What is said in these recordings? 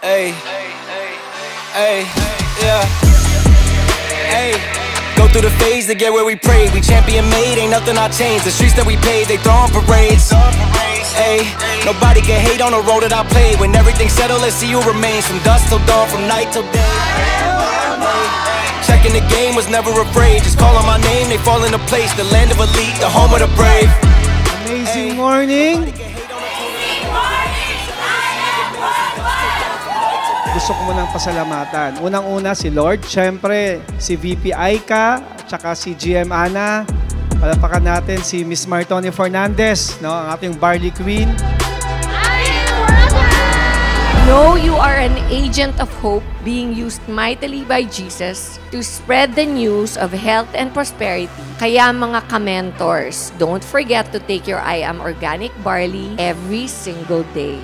Hey, hey, yeah. Hey, go through the phase to get where we prayed. We champion made, ain't nothing I changed. The streets that we paved, they throwing parades. Hey, nobody can hate on the road that I played. When everything's settled, let's see who remains. From dusk till dawn, from night till day. Checking the game, was never afraid. Just calling my name, they fall into place. The land of elite, the home of the brave. Amazing morning. Gusto ko munang pasalamatan. Unang-una si Lord, syempre si VP Aika, at saka si GM Ana. Palapakan natin si Miss Martoni Fernandez, no, ang ating Barley Queen. Know you are an agent of hope being used mightily by Jesus to spread the news of health and prosperity. Kaya mga ka-mentors, don't forget to take your I Am Organic Barley every single day.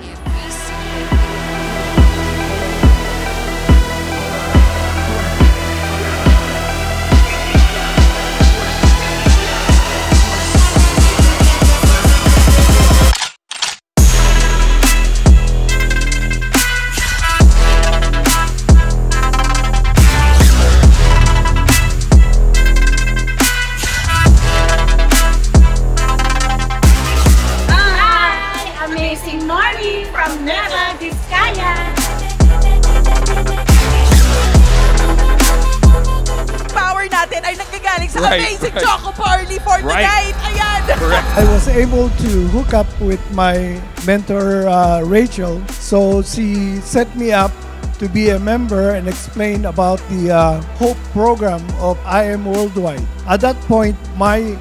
Amazing Choco Barley for tonight. Ayan. I was able to hook up with my mentor, Rachel. So she set me up to be a member and explain about the Hope program of I Am Worldwide. At that point, my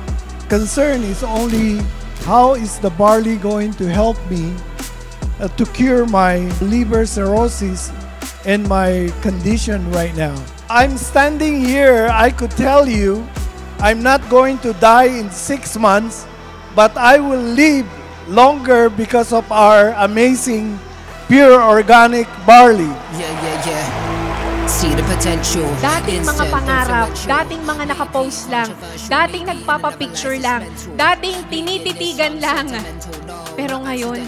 concern is only how is the barley going to help me to cure my liver cirrhosis and my condition right now. I'm standing here, I could tell you, I'm not going to die in 6 months, but I will live longer because of our amazing pure organic barley. Yeah. See the potential. Dating mga pangarap, dating mga nakapost lang, dating nagpapapicture lang, dating tinititigan lang. Pero ngayon,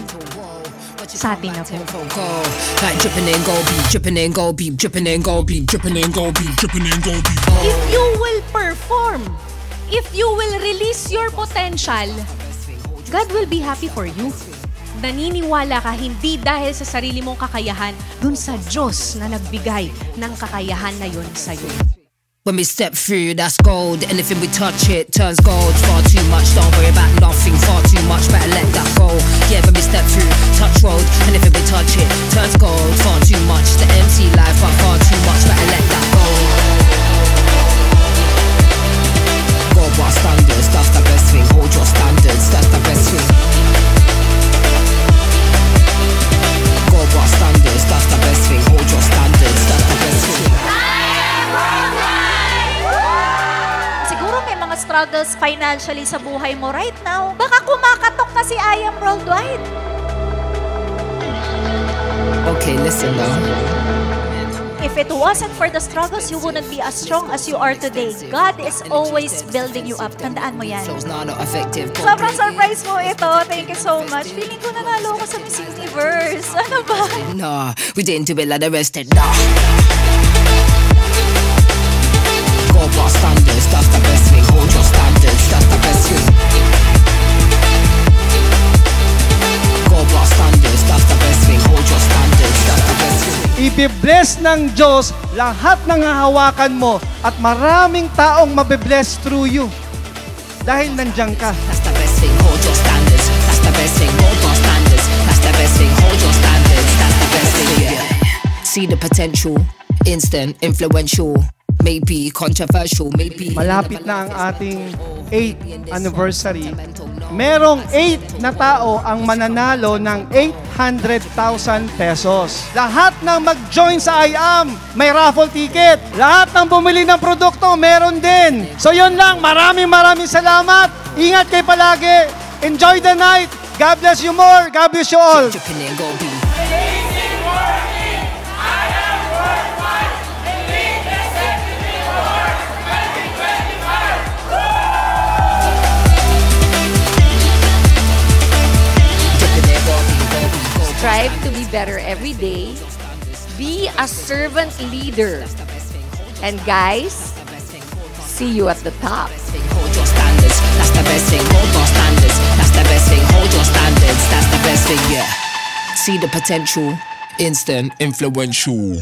sa atin na po. If you will perform, if you will release your potential, God will be happy for you. Naniniwala ka hindi dahil sa sarili mong kakayahan, dun sa Diyos na nagbigay ng kakayahan na yun sa'yo. When we step through, that's gold. Anything we touch, it turns gold. Far too much, don't worry about nothing. Far too much, better let that go. Yeah, when we step through, touch road. Anything we touch, it turns gold. Far too much, the MC life, but far too much, better let that go. Go bar standards, that's the best thing. Hold your standards, that's the best thing. Go bar standards, that's the best thing. Hold your standards, that's the best thing. Struggles financially sa buhay mo right now, baka kumakatok na si I Am Worldwide. Okay, listen now. If it wasn't for the struggles, you wouldn't be as strong as you are today. God is always building you up. Tandaan mo yan. Sobrang surprise mo ito. Thank you so much. Feeling ko nanalo ko sa Miss Universe. Ano ba? Nah, we didn't do it like the rest. Nah. Go bar standards, that's the best thing. Hold your standards, that's the best thing. Go bar standards, that's the best thing. Hold your standards, that's the best thing. I-bless ng Diyos lahat ng hahawakan mo at maraming taong mabe-bless through you. Dahil nandiyan ka. That's the best thing. Hold your standards, that's the best thing. Hold your standards, that's the best thing. Hold your standards, that's the best thing. Yeah. See the potential, instant, influential. Maybe controversial, maybe. Malapit na ang ating 8th anniversary. Merong 8 na tao ang mananalo ng 800,000 pesos. Lahat ng mag-join sa I Am, may raffle ticket. Lahat ng bumili ng produkto, meron din. So yun lang, maraming salamat. Ingat kayo palagi. Enjoy the night. God bless you more. God bless you all. Strive to be better every day. Be a servant leader. And guys, see you at the top. Hold your standards, that's the best thing. Hold your standards, that's the best thing. Hold your standards, that's the best thing, yeah. See the potential, instant, influential.